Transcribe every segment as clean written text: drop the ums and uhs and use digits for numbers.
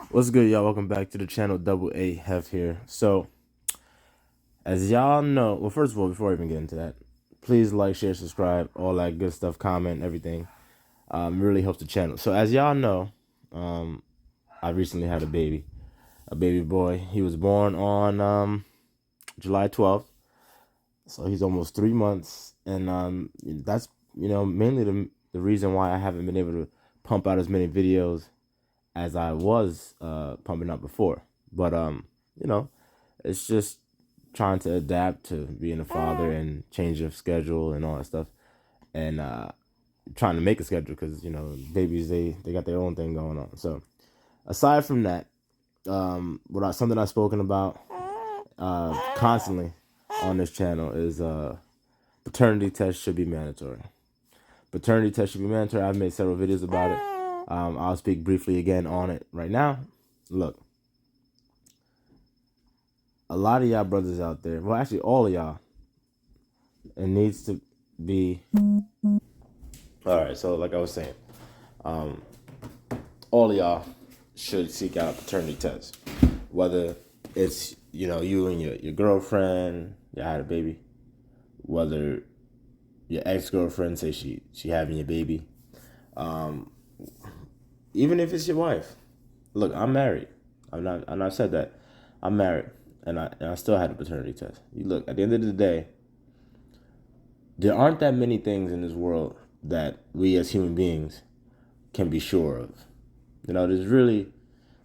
What's good, y'all? Welcome back to the channel. Double A Hef here. So, as y'all know, well, first of all, before I even get into that, please like, share, subscribe, all that good stuff, comment, everything. Really helps the channel. So, as y'all know, um, I recently had a baby boy. He was born on July 12th, so he's almost 3 months, and that's mainly the reason why I haven't been able to pump out as many videos as I was pumping out before. But you know, it's just trying to adapt to being a father and change of schedule and all that stuff, and trying to make a schedule because babies they got their own thing going on. So aside from that, something I've spoken about constantly on this channel is paternity tests should be mandatory. Paternity test should be mandatory. I've made several videos about it. I'll speak briefly again on it right now. Look, a lot of y'all brothers out there, well, actually, all of y'all, it needs to be. All right, so like I was saying, all of y'all should seek out a paternity test. Whether it's, you and your girlfriend, you had a baby, whether your ex-girlfriend say she having your baby, even if it's your wife. Look, I'm married. I'm not said that. I'm married, and I still had a paternity test. You look, at the end of the day, there aren't that many things in this world that we as human beings can be sure of. There's really,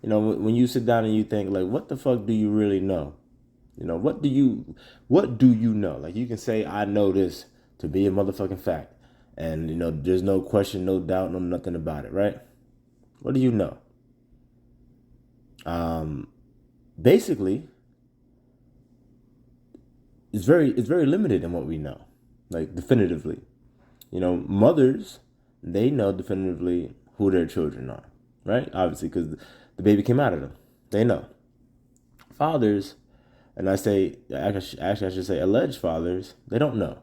when you sit down and you think like, what the fuck do you really know? What do you know? Like, you can say I know this to be a motherfucking fact, and there's no question, no doubt, no nothing about it, right? What do you know? Basically, it's very limited in what we know, like definitively. Mothers, they know definitively who their children are, right? Obviously, because the baby came out of them. They know. Fathers, and actually, I should say alleged fathers, they don't know.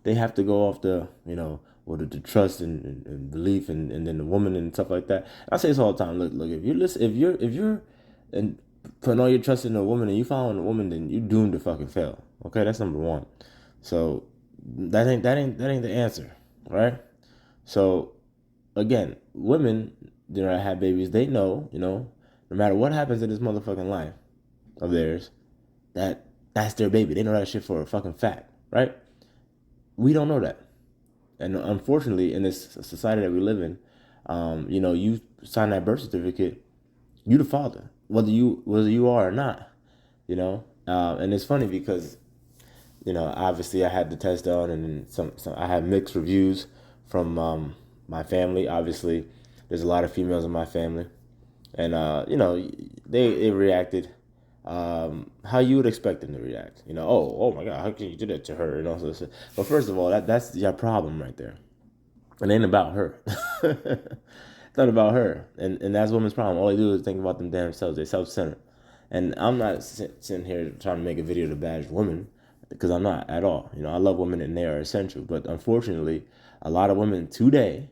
They have to go off the trust and belief and then the woman and stuff like that. I say this all the time. Look, if you're and putting all your trust in a woman and you following a woman, then you doomed to fucking fail. Okay, that's number one. So that ain't the answer, right? So again, women that have babies, they know, no matter what happens in this motherfucking life of theirs, that's their baby. They know that shit for a fucking fact, right? We don't know that. And unfortunately, in this society that we live in, you sign that birth certificate, you the father, whether you are or not, and it's funny because obviously I had the test done, and some I had mixed reviews from my family. Obviously, there's a lot of females in my family, and they reacted how you would expect them to react. Oh my God, how can you do that to her? And also, but first of all, that's your problem right there. It ain't about her. It's not about her, and that's women's problem. All they do is think about them damn selves. They self-centered, and I'm not sitting here trying to make a video to bash women because I'm not at all. I love women and they are essential, but unfortunately, a lot of women today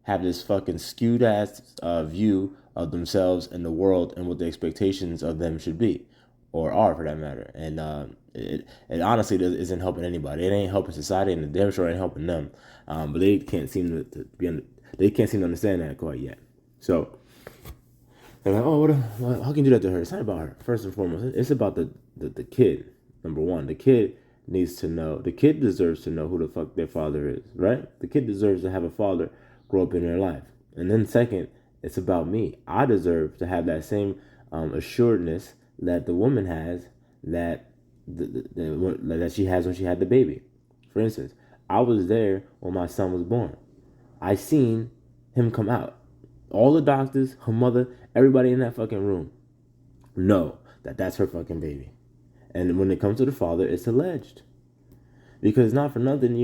have this fucking skewed ass view of themselves and the world and what the expectations of them should be, or are for that matter. And it honestly isn't helping anybody. It ain't helping society, and damn sure ain't helping them. But they can't seem to they can't seem to understand that quite yet. So they're like, oh, how can you do that to her? It's not about her. First and foremost, it's about the kid. Number one, the kid needs to know. The kid deserves to know who the fuck their father is, right? The kid deserves to have a father grow up in their life. And then second, it's about me. I deserve to have that same assuredness that the woman has, that that she has when she had the baby. For instance, I was there when my son was born. I seen him come out. All the doctors, her mother, everybody in that fucking room know that that's her fucking baby. And when it comes to the father, it's alleged. Because not for nothing,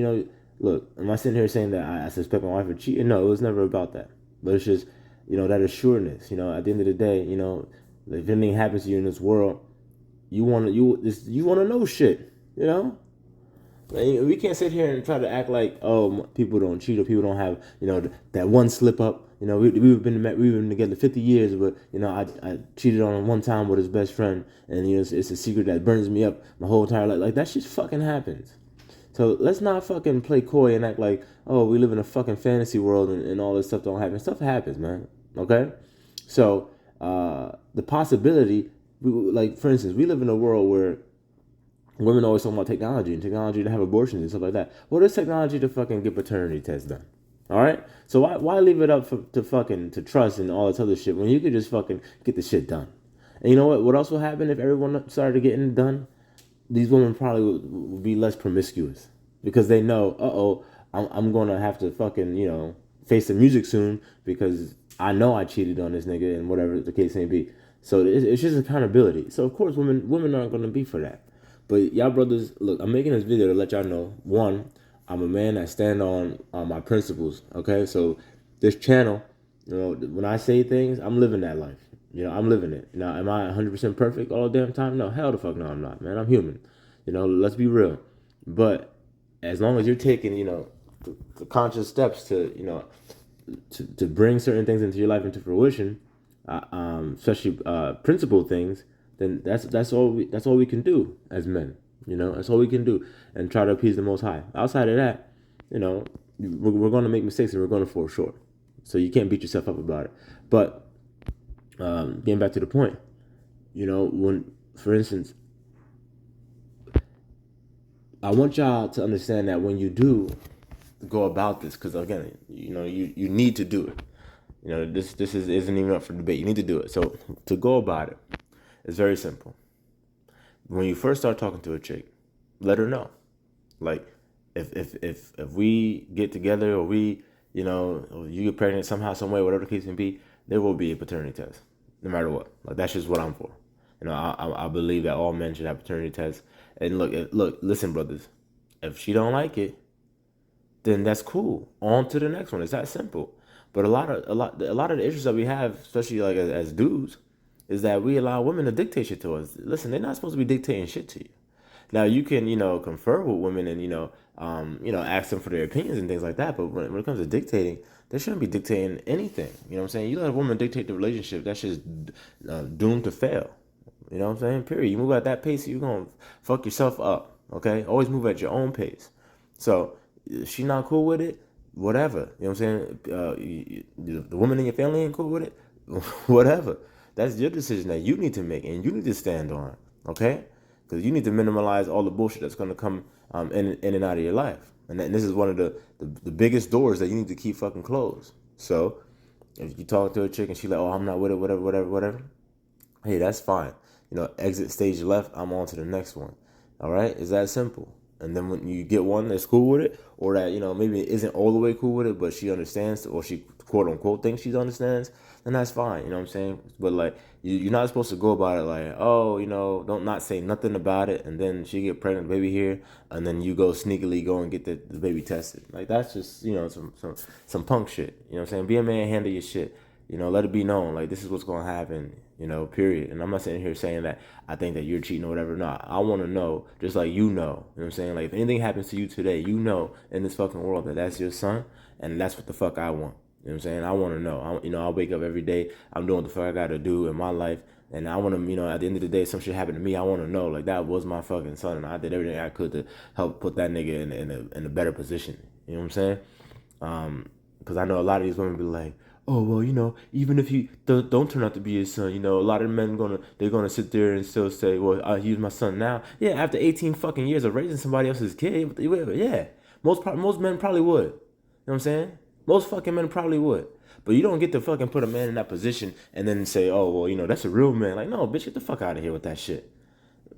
look, am I sitting here saying that I suspect my wife of cheating? No, it was never about that. But it's just, that assuredness. At the end of the day, if anything happens to you in this world, you wanna know shit. We can't sit here and try to act like, oh, people don't cheat or people don't have that one slip up. You know, we've been together 50 years, but you know, I cheated on him one time with his best friend, and you know, it's a secret that burns me up my whole entire life. Like that shit fucking happens. So let's not fucking play coy and act like, oh, we live in a fucking fantasy world and all this stuff don't happen. Stuff happens, man. Okay? So the possibility, like for instance, we live in a world where women always talk about technology and technology to have abortions and stuff like that. Well, there's technology to fucking get paternity tests done. All right? So why leave it up to trust and all this other shit when you could just fucking get the shit done? And you know what? What else will happen if everyone started getting it done? These women probably would be less promiscuous because they know, I'm going to have to fucking, you know, face the music soon because I know I cheated on this nigga and whatever the case may be. So it's just accountability. So of course women aren't going to be for that. But y'all brothers, look, I'm making this video to let y'all know, one, I'm a man that stand on my principles, okay? So this channel, you know, when I say things, I'm living that life. You know, I'm living it. Now, am I 100% perfect all the damn time? No, hell the fuck no, I'm not, man. I'm human. You know, let's be real. But as long as you're taking, you know, the conscious steps to, you know, to bring certain things into your life into fruition, especially principle things, then that's all we can do as men. You know, that's all we can do, and try to appease the Most High. Outside of that, you know, we're going to make mistakes and we're going to fall short. So you can't beat yourself up about it. But getting back to the point, you know, when, for instance, I want y'all to understand that when you do go about this, because again, you know, you need to do it. You know, this isn't even up for debate. You need to do it. So to go about it, it's very simple. When you first start talking to a chick, let her know. Like, if we get together or we, you know, or you get pregnant somehow, some way, whatever the case may be, there will be a paternity test, no matter what. Like that's just what I'm for. You know, I believe that all men should have paternity tests. And look, listen, brothers. If she don't like it, then that's cool. On to the next one. It's that simple. But a lot of the issues that we have, especially like as dudes, is that we allow women to dictate shit to us. Listen, they're not supposed to be dictating shit to you. Now you can, you know, confer with women and, you know, ask them for their opinions and things like that. But when it comes to dictating, they shouldn't be dictating anything. You know what I'm saying? You let a woman dictate the relationship, that's just doomed to fail. You know what I'm saying? Period. You move at that pace, you're going to fuck yourself up. Okay? Always move at your own pace. So if she's not cool with it, whatever. You know what I'm saying? The woman in your family ain't cool with it, whatever. That's your decision that you need to make and you need to stand on. Okay? Because you need to minimize all the bullshit that's going to come in and out of your life. And this is one of the biggest doors that you need to keep fucking closed. So if you talk to a chick and she's like, oh, I'm not with it, whatever. Hey, that's fine. You know, exit stage left, I'm on to the next one. All right? It's that simple. And then when you get one that's cool with it, or that, you know, maybe isn't all the way cool with it, but she understands, or she quote unquote thinks she understands, then that's fine. You know what I'm saying? But like, you're not supposed to go about it like, oh, you know, don't not say nothing about it, and then she get pregnant, baby here, and then you go sneakily go and get the baby tested. Like that's just, you know, some punk shit. You know what I'm saying? Be a man, handle your shit. You know, let it be known, like, this is what's going to happen, you know, period. And I'm not sitting here saying that I think that you're cheating or whatever. No, I want to know, just like you know what I'm saying? Like, if anything happens to you today, you know in this fucking world that that's your son, and that's what the fuck I want. You know what I'm saying? I want to know. I wake up every day, I'm doing what the fuck I got to do in my life, and I want to, you know, at the end of the day, some shit happened to me, I want to know, like, that was my fucking son, and I did everything I could to help put that nigga in a better position. You know what I'm saying? Because I know a lot of these women be like, oh, well, you know, even if he don't turn out to be his son, you know, a lot of men they're gonna sit there and still say, well, he's my son now. Yeah, after 18 fucking years of raising somebody else's kid, yeah, most men probably would. You know what I'm saying? Most fucking men probably would. But you don't get to fucking put a man in that position and then say, oh, well, you know, that's a real man. Like, no, bitch, get the fuck out of here with that shit.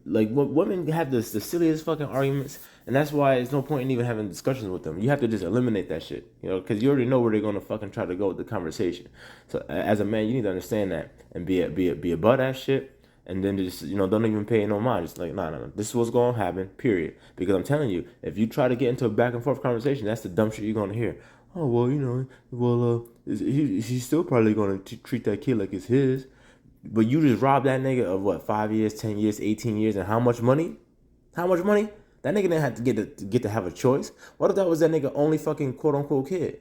Like, women have the silliest fucking arguments, and that's why there's no point in even having discussions with them. You have to just eliminate that shit, you know, because you already know where they're gonna fucking try to go with the conversation. So as a man, you need to understand that and be above that shit, and then just, you know, don't even pay no mind. Just like, nah, this is what's gonna happen, period. Because I'm telling you, if you try to get into a back and forth conversation, that's the dumb shit you're gonna hear. Oh, well, you know, he's still probably gonna treat that kid like it's his. But you just robbed that nigga of what, 5 years, 10 years, 18 years, and how much money? How much money? That nigga didn't have to get to have a choice. What if that was that nigga only fucking quote unquote kid?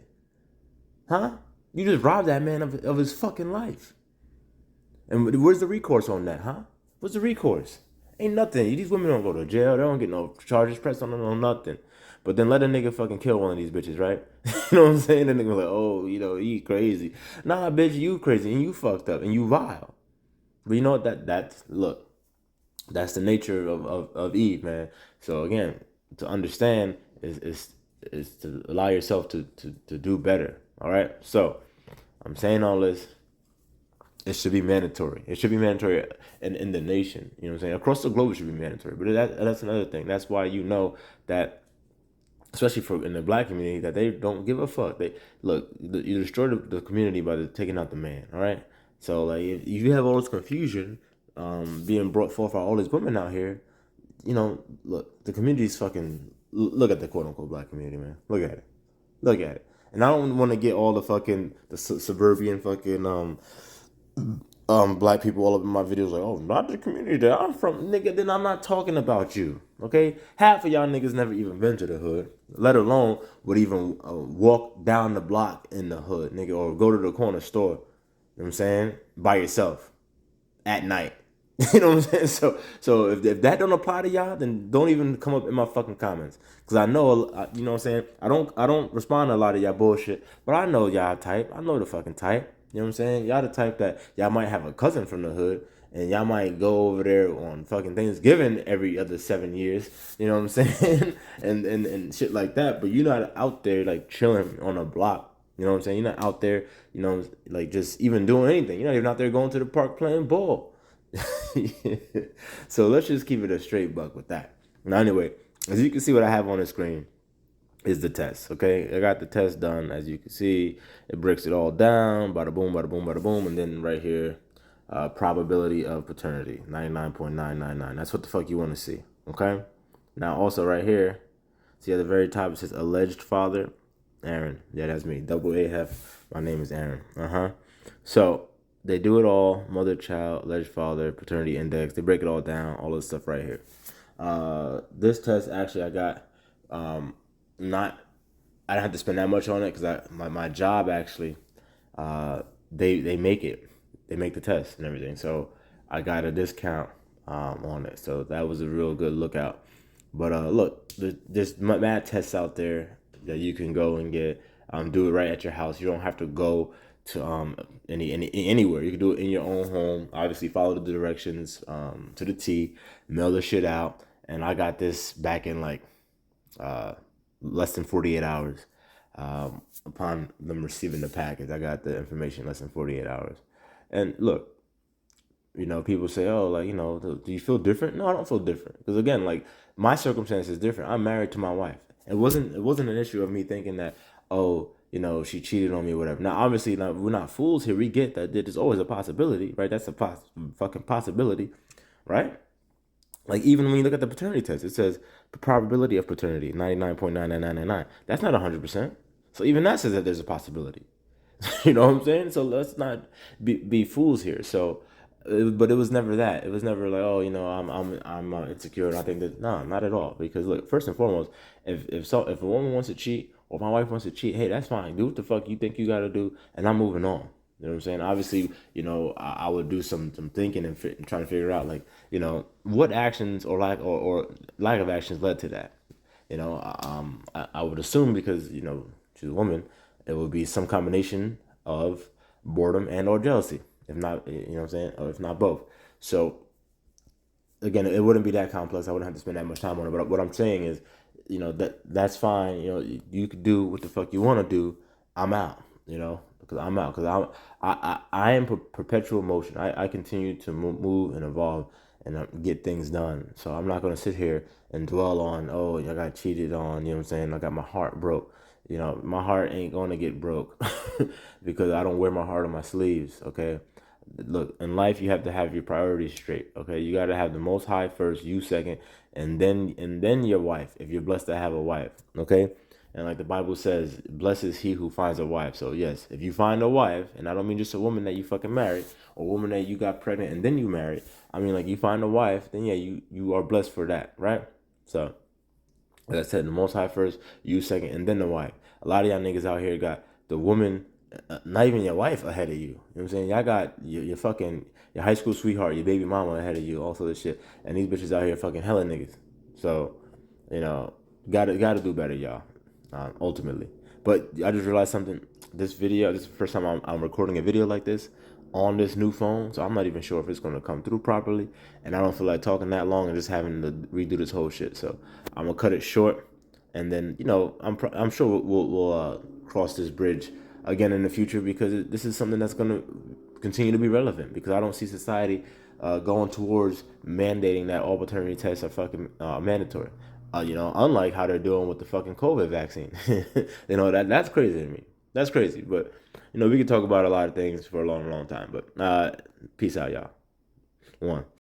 Huh? You just robbed that man of his fucking life. And where's the recourse on that, huh? What's the recourse? Ain't nothing. These women don't go to jail. They don't get no charges pressed on them, no nothing. But then let a nigga fucking kill one of these bitches, right? You know what I'm saying? The nigga like, oh, he crazy. Nah, bitch, you crazy and you fucked up and you vile. But you know what? That's the nature of Eve, man. So again, to understand is to allow yourself to do better. All right. So I'm saying all this. It should be mandatory. It should be mandatory in the nation. You know what I'm saying? Across the globe, it should be mandatory. But that's another thing. That's why you know that, especially in the black community, that they don't give a fuck. You destroy the community by taking out the man. All right. So like, if you have all this confusion being brought forth by all these women out here, look, the community's fucking. Look at the quote unquote black community, man. Look at it. Look at it. And I don't want to get all the suburban fucking black people all up in my videos like, oh, not the community that I'm from, nigga. Then I'm not talking about you, okay? Half of y'all niggas never even been to the hood, let alone would even walk down the block in the hood, nigga, or go to the corner store. You know what I'm saying? By yourself at night. You know what I'm saying? So if that don't apply to y'all, then don't even come up in my fucking comments, because I know, you know what I'm saying? I don't respond to a lot of y'all bullshit, but I know y'all type. I know the fucking type. You know what I'm saying? Y'all the type that y'all might have a cousin from the hood, and y'all might go over there on fucking Thanksgiving every other 7 years. You know what I'm saying? and shit like that. But you're not out there like chilling on a block. You know what I'm saying? You're not out there, like just even doing anything. You're not even out there going to the park playing ball. So let's just keep it a straight buck with that. Now, anyway, as you can see, what I have on the screen is the test. Okay, I got the test done. As you can see, it breaks it all down. Bada boom, bada boom, bada boom, and then right here, probability of paternity, 99.999. That's what the fuck you want to see. Okay. Now, also right here, see at the very top it says alleged father, Aaron. Yeah, that's me. Double A F. My name is Aaron. So they do it all: mother, child, alleged father, paternity index. They break it all down. All this stuff right here. This test actually I got. I don't have to spend that much on it because my job actually, they make it. They make the test and everything. So I got a discount on it. So that was a real good lookout. But look, there's mad tests out there that you can go and get. Do it right at your house. You don't have to go to anywhere. You can do it in your own home. Obviously, follow the directions to the T. Mail the shit out. And I got this back in like less than 48 hours. Upon them receiving the package, I got the information less than 48 hours. And look, people say, oh, like, do you feel different? No, I don't feel different. Because again, like, my circumstance is different. I'm married to my wife. It wasn't an issue of me thinking that, oh, she cheated on me or whatever. Now, obviously, we're not fools here. We get that there's always a possibility, right? That's a fucking possibility, right? Like, even when you look at the paternity test, it says the probability of paternity, 99.99999. That's not 100%. So even that says that there's a possibility. You know what I'm saying? So let's not be fools here. So, but it was never that. It was never like, oh, I'm insecure and I think that, no, not at all. Because look, first and foremost, if a woman wants to cheat or my wife wants to cheat, hey, that's fine. Do what the fuck you think you got to do, and I'm moving on. You know what I'm saying? Obviously, I would do some thinking and trying to figure out, like, what actions or lack of actions led to that. I would assume because, she's a woman, it would be some combination of boredom and or jealousy. If not, you know what I'm saying? Or if not both. So, again, it wouldn't be that complex. I wouldn't have to spend that much time on it. But what I'm saying is, that's fine. You could do what the fuck you want to do. I'm out, because I'm out. Because I am perpetual motion. I continue to move and evolve and get things done. So I'm not going to sit here and dwell on, oh, I got cheated on, you know what I'm saying? I got my heart broke. My heart ain't going to get broke because I don't wear my heart on my sleeves, okay? Look, in life, you have to have your priorities straight, okay? You got to have the Most High first, you second, and then your wife, if you're blessed to have a wife, okay? And like the Bible says, blessed is he who finds a wife. So yes, if you find a wife, and I don't mean just a woman that you fucking married, or a woman that you got pregnant and then you married. I mean, like, you find a wife, then yeah, you are blessed for that, right? So, like I said, the Most High first, you second, and then the wife. A lot of y'all niggas out here got the woman Not even your wife ahead of you. You know what I'm saying? Y'all got your fucking your high school sweetheart, your baby mama ahead of you, also this shit. And these bitches out here fucking hella niggas. So, you know, gotta do better, y'all. Ultimately. But I just realized something. This video, this is the first time I'm recording a video like this on this new phone, so I'm not even sure if it's gonna come through properly. And I don't feel like talking that long and just having to redo this whole shit. So I'm gonna cut it short, and then I'm sure we'll cross this bridge again in the future because this is something that's gonna continue to be relevant because I don't see society going towards mandating that all paternity tests are fucking mandatory. Unlike how they're doing with the fucking COVID vaccine. That's crazy to me. That's crazy. But we could talk about a lot of things for a long, long time. But peace out, y'all. One.